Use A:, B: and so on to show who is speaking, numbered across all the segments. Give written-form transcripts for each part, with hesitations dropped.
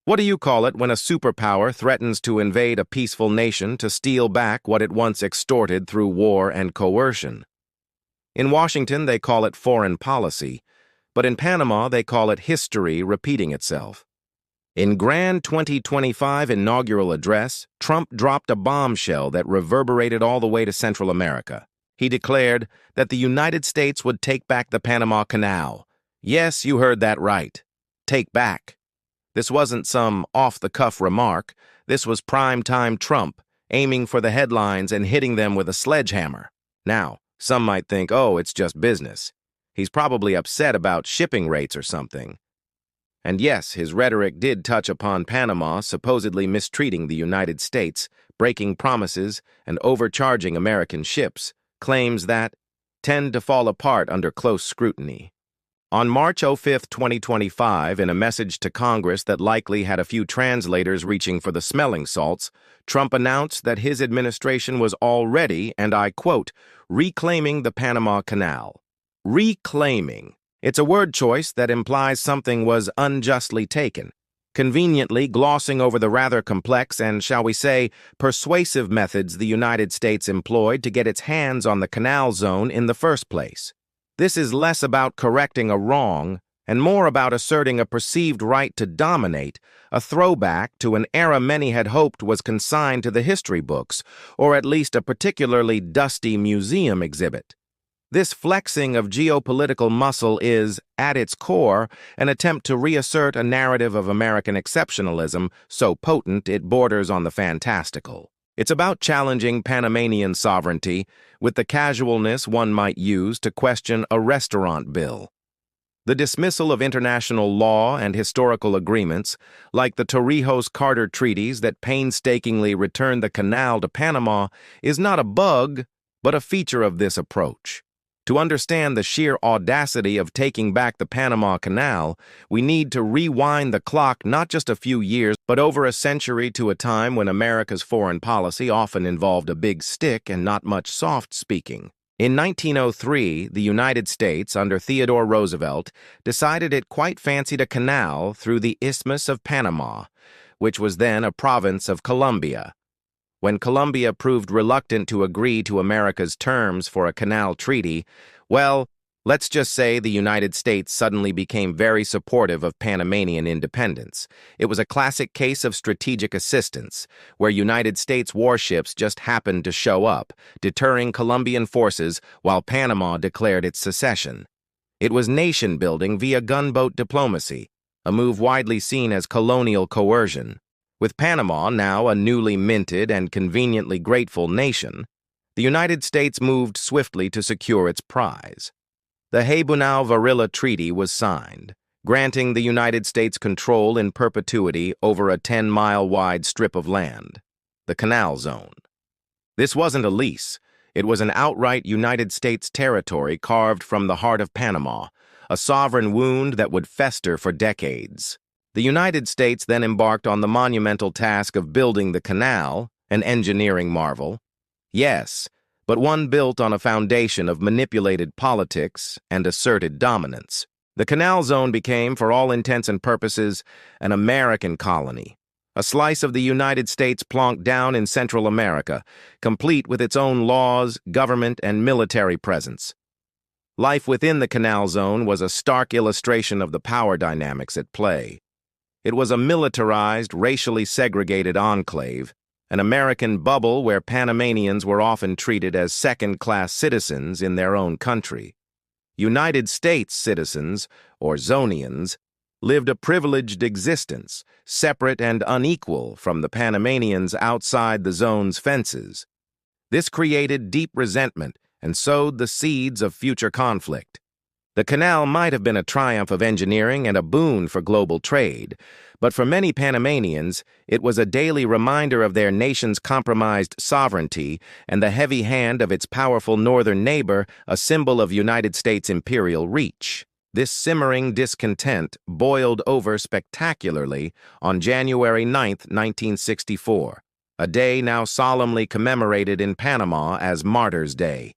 A: What do you call it when a superpower threatens to invade a peaceful nation to steal back what it once extorted through war and coercion? In Washington, they call it foreign policy, but in Panama, they call it history repeating itself. In grand 2025 inaugural address, Trump dropped a bombshell that reverberated all the way to Central America. He declared that the United States would take back the Panama Canal. Yes, you heard that right. Take back. This wasn't some off-the-cuff remark. This was prime-time Trump, aiming for the headlines and hitting them with a sledgehammer. Now, some might think, oh, it's just business. He's probably upset about shipping rates or something. And yes, his rhetoric did touch upon Panama supposedly mistreating the United States, breaking promises, and overcharging American ships, claims that tend to fall apart under close scrutiny. On March 5, 2025, in a message to Congress that likely had a few translators reaching for the smelling salts, Trump announced that his administration was already, and I quote, reclaiming the Panama Canal. Reclaiming. It's a word choice that implies something was unjustly taken, conveniently glossing over the rather complex and, shall we say, persuasive methods the United States employed to get its hands on the Canal Zone in the first place. This is less about correcting a wrong and more about asserting a perceived right to dominate, a throwback to an era many had hoped was consigned to the history books, or at least a particularly dusty museum exhibit. This flexing of geopolitical muscle is, at its core, an attempt to reassert a narrative of American exceptionalism so potent it borders on the fantastical. It's about challenging Panamanian sovereignty with the casualness one might use to question a restaurant bill. The dismissal of international law and historical agreements, like the Torrijos-Carter treaties that painstakingly returned the canal to Panama, is not a bug, but a feature of this approach. To understand the sheer audacity of taking back the Panama Canal, we need to rewind the clock not just a few years, but over a century to a time when America's foreign policy often involved a big stick and not much soft-speaking. In 1903, the United States, under Theodore Roosevelt, decided it quite fancied a canal through the Isthmus of Panama, which was then a province of Colombia. When Colombia proved reluctant to agree to America's terms for a canal treaty, well, let's just say the United States suddenly became very supportive of Panamanian independence. It was a classic case of strategic assistance, where United States warships just happened to show up, deterring Colombian forces while Panama declared its secession. It was nation-building via gunboat diplomacy, a move widely seen as colonial coercion. With Panama now a newly minted and conveniently grateful nation, the United States moved swiftly to secure its prize. The Haibunau-Varilla Treaty was signed, granting the United States control in perpetuity over a 10-mile-wide strip of land, the Canal Zone. This wasn't a lease. It was an outright United States territory carved from the heart of Panama, a sovereign wound that would fester for decades. The United States then embarked on the monumental task of building the canal, an engineering marvel. Yes, but one built on a foundation of manipulated politics and asserted dominance. The Canal Zone became, for all intents and purposes, an American colony, a slice of the United States plonked down in Central America, complete with its own laws, government, and military presence. Life within the Canal Zone was a stark illustration of the power dynamics at play. It was a militarized, racially segregated enclave, an American bubble where Panamanians were often treated as second-class citizens in their own country. United States citizens, or Zonians, lived a privileged existence, separate and unequal from the Panamanians outside the zone's fences. This created deep resentment and sowed the seeds of future conflict. The canal might have been a triumph of engineering and a boon for global trade, but for many Panamanians, it was a daily reminder of their nation's compromised sovereignty and the heavy hand of its powerful northern neighbor, a symbol of United States imperial reach. This simmering discontent boiled over spectacularly on January 9, 1964, a day now solemnly commemorated in Panama as Martyrs' Day.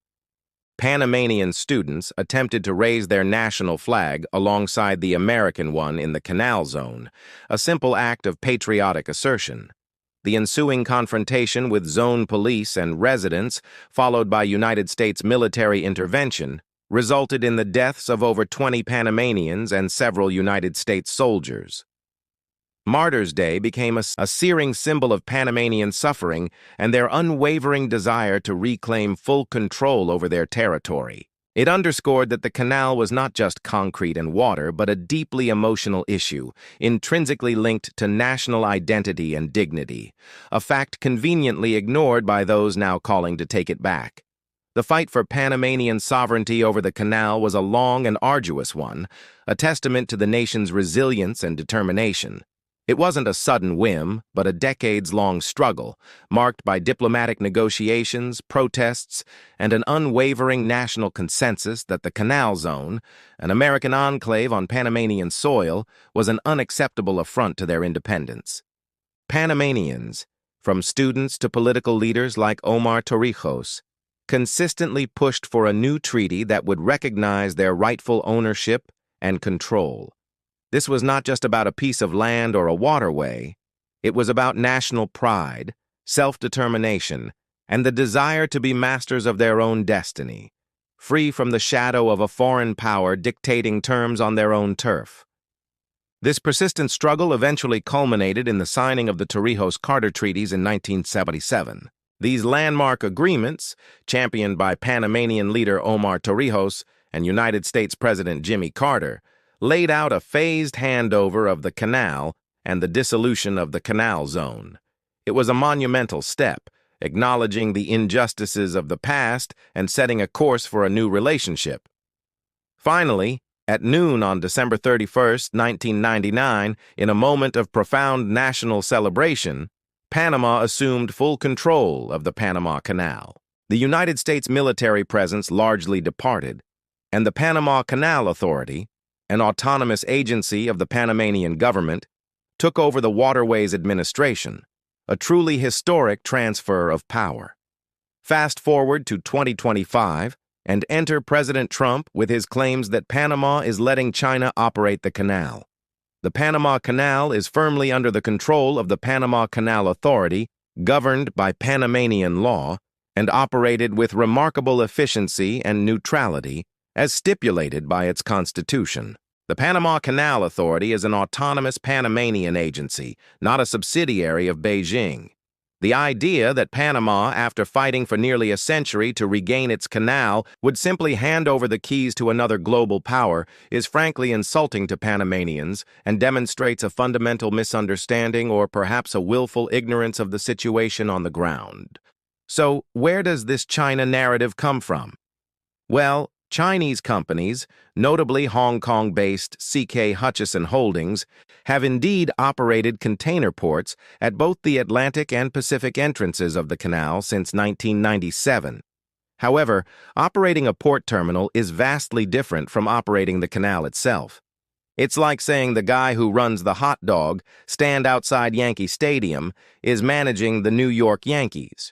A: Panamanian students attempted to raise their national flag alongside the American one in the Canal Zone, a simple act of patriotic assertion. The ensuing confrontation with zone police and residents, followed by United States military intervention, resulted in the deaths of over 20 Panamanians and several United States soldiers. Martyrs' Day became a searing symbol of Panamanian suffering and their unwavering desire to reclaim full control over their territory. It underscored that the canal was not just concrete and water, but a deeply emotional issue, intrinsically linked to national identity and dignity, a fact conveniently ignored by those now calling to take it back. The fight for Panamanian sovereignty over the canal was a long and arduous one, a testament to the nation's resilience and determination. It wasn't a sudden whim, but a decades-long struggle, marked by diplomatic negotiations, protests, and an unwavering national consensus that the Canal Zone, an American enclave on Panamanian soil, was an unacceptable affront to their independence. Panamanians, from students to political leaders like Omar Torrijos, consistently pushed for a new treaty that would recognize their rightful ownership and control. This was not just about a piece of land or a waterway. It was about national pride, self-determination, and the desire to be masters of their own destiny, free from the shadow of a foreign power dictating terms on their own turf. This persistent struggle eventually culminated in the signing of the Torrijos-Carter treaties in 1977. These landmark agreements, championed by Panamanian leader Omar Torrijos and United States President Jimmy Carter, laid out a phased handover of the canal and the dissolution of the Canal Zone. It was a monumental step, acknowledging the injustices of the past and setting a course for a new relationship. Finally, at noon on December 31, 1999, in a moment of profound national celebration, Panama assumed full control of the Panama Canal. The United States military presence largely departed, and the Panama Canal Authority, an autonomous agency of the Panamanian government, took over the waterways administration, a truly historic transfer of power. Fast forward to 2025, and enter President Trump with his claims that Panama is letting China operate the canal. The Panama Canal is firmly under the control of the Panama Canal Authority, governed by Panamanian law, and operated with remarkable efficiency and neutrality, as stipulated by its constitution. The Panama Canal Authority is an autonomous Panamanian agency, not a subsidiary of Beijing. The idea that Panama, after fighting for nearly a century to regain its canal, would simply hand over the keys to another global power is frankly insulting to Panamanians and demonstrates a fundamental misunderstanding or perhaps a willful ignorance of the situation on the ground. So, where does this China narrative come from? Well, Chinese companies, notably Hong Kong-based C.K. Hutchison Holdings, have indeed operated container ports at both the Atlantic and Pacific entrances of the canal since 1997. However, operating a port terminal is vastly different from operating the canal itself. It's like saying the guy who runs the hot dog stand outside Yankee Stadium is managing the New York Yankees.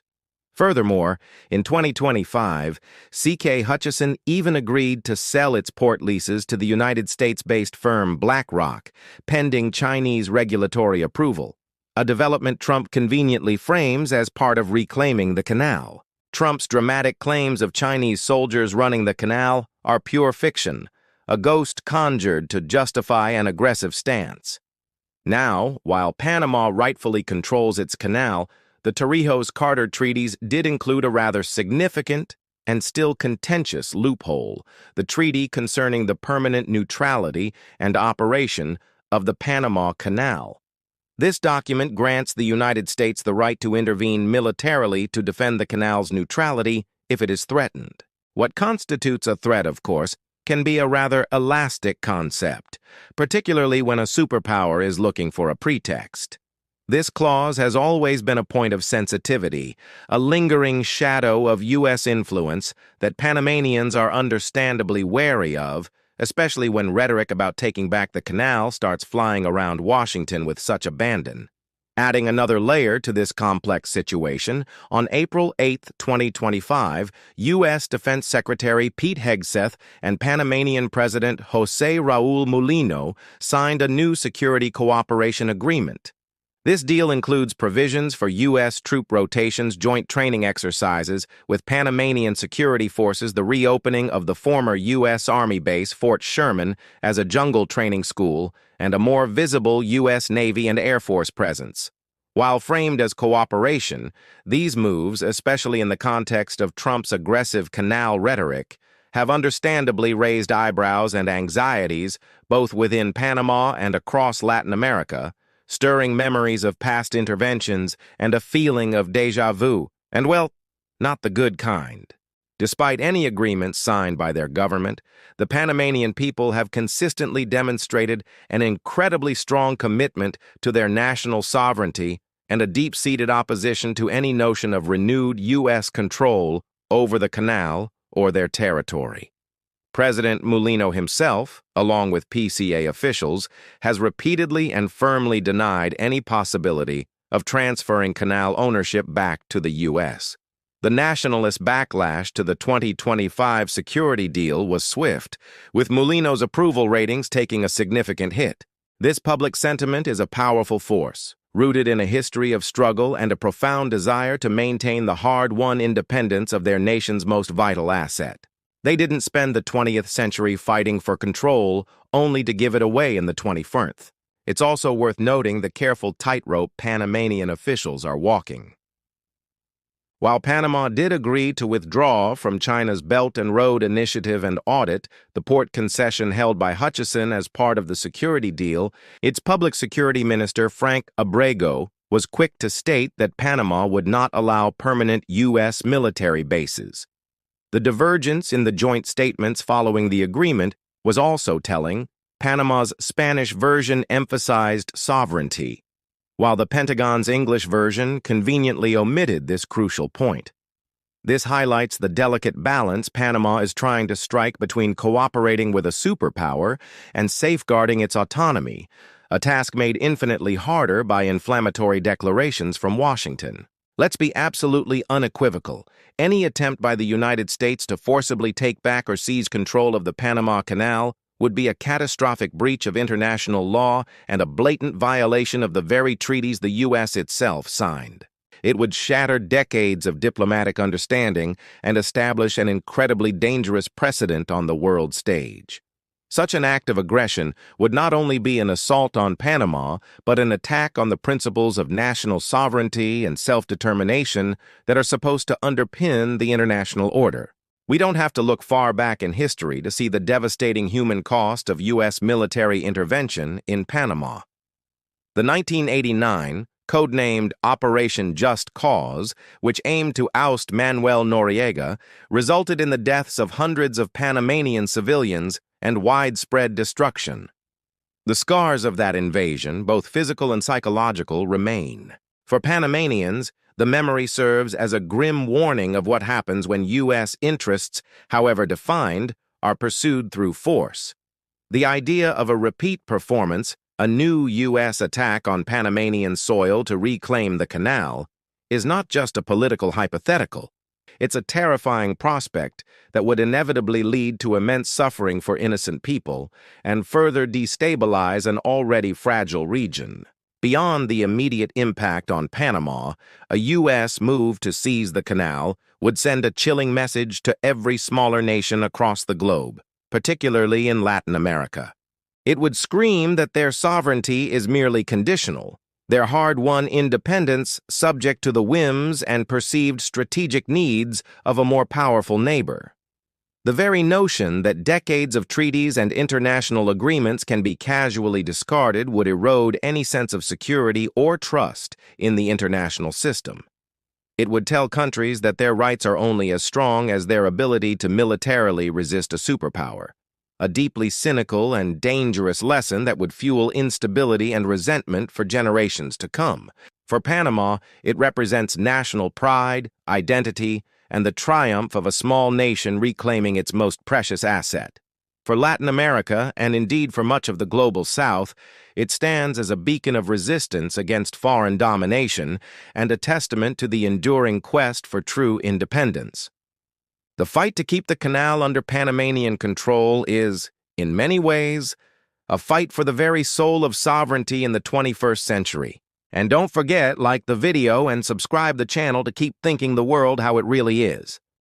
A: Furthermore, in 2025, C.K. Hutchison even agreed to sell its port leases to the United States-based firm BlackRock, pending Chinese regulatory approval, a development Trump conveniently frames as part of reclaiming the canal. Trump's dramatic claims of Chinese soldiers running the canal are pure fiction, a ghost conjured to justify an aggressive stance. Now, while Panama rightfully controls its canal, the Torrijos-Carter treaties did include a rather significant and still contentious loophole, the treaty concerning the permanent neutrality and operation of the Panama Canal. This document grants the United States the right to intervene militarily to defend the canal's neutrality if it is threatened. What constitutes a threat, of course, can be a rather elastic concept, particularly when a superpower is looking for a pretext. This clause has always been a point of sensitivity, a lingering shadow of U.S. influence that Panamanians are understandably wary of, especially when rhetoric about taking back the canal starts flying around Washington with such abandon. Adding another layer to this complex situation, on April 8, 2025, U.S. Defense Secretary Pete Hegseth and Panamanian President José Raúl Mulino signed a new security cooperation agreement. This deal includes provisions for U.S. troop rotations, joint training exercises with Panamanian security forces, the reopening of the former U.S. Army base Fort Sherman as a jungle training school, and a more visible U.S. Navy and Air Force presence. While framed as cooperation, these moves, especially in the context of Trump's aggressive canal rhetoric, have understandably raised eyebrows and anxieties both within Panama and across Latin America, stirring memories of past interventions and a feeling of déjà vu, and well, not the good kind. Despite any agreements signed by their government, the Panamanian people have consistently demonstrated an incredibly strong commitment to their national sovereignty and a deep-seated opposition to any notion of renewed U.S. control over the canal or their territory. President Mulino himself, along with PCA officials, has repeatedly and firmly denied any possibility of transferring canal ownership back to the U.S. The nationalist backlash to the 2025 security deal was swift, with Mulino's approval ratings taking a significant hit. This public sentiment is a powerful force, rooted in a history of struggle and a profound desire to maintain the hard-won independence of their nation's most vital asset. They didn't spend the 20th century fighting for control only to give it away in the 21st. It's also worth noting the careful tightrope Panamanian officials are walking. While Panama did agree to withdraw from China's Belt and Road Initiative and audit the port concession held by Hutchison as part of the security deal, its public security minister Frank Abrego was quick to state that Panama would not allow permanent U.S. military bases. The divergence in the joint statements following the agreement was also telling. Panama's Spanish version emphasized sovereignty, while the Pentagon's English version conveniently omitted this crucial point. This highlights the delicate balance Panama is trying to strike between cooperating with a superpower and safeguarding its autonomy, a task made infinitely harder by inflammatory declarations from Washington. Let's be absolutely unequivocal. Any attempt by the United States to forcibly take back or seize control of the Panama Canal would be a catastrophic breach of international law and a blatant violation of the very treaties the U.S. itself signed. It would shatter decades of diplomatic understanding and establish an incredibly dangerous precedent on the world stage. Such an act of aggression would not only be an assault on Panama, but an attack on the principles of national sovereignty and self-determination that are supposed to underpin the international order. We don't have to look far back in history to see the devastating human cost of U.S. military intervention in Panama. The 1989, codenamed Operation Just Cause, which aimed to oust Manuel Noriega, resulted in the deaths of hundreds of Panamanian civilians and widespread destruction. The scars of that invasion, both physical and psychological, remain. For Panamanians, the memory serves as a grim warning of what happens when U.S. interests, however defined, are pursued through force. The idea of a repeat performance, a new U.S. attack on Panamanian soil to reclaim the canal, is not just a political hypothetical. It's a terrifying prospect that would inevitably lead to immense suffering for innocent people and further destabilize an already fragile region. Beyond the immediate impact on Panama, a U.S. move to seize the canal would send a chilling message to every smaller nation across the globe, particularly in Latin America. It would scream that their sovereignty is merely conditional, their hard-won independence subject to the whims and perceived strategic needs of a more powerful neighbor. The very notion that decades of treaties and international agreements can be casually discarded would erode any sense of security or trust in the international system. It would tell countries that their rights are only as strong as their ability to militarily resist a superpower, a deeply cynical and dangerous lesson that would fuel instability and resentment for generations to come. For Panama, it represents national pride, identity, and the triumph of a small nation reclaiming its most precious asset. For Latin America, and indeed for much of the global South, it stands as a beacon of resistance against foreign domination and a testament to the enduring quest for true independence. The fight to keep the canal under Panamanian control is, in many ways, a fight for the very soul of sovereignty in the 21st century. And don't forget, like the video and subscribe the channel to keep thinking the world how it really is.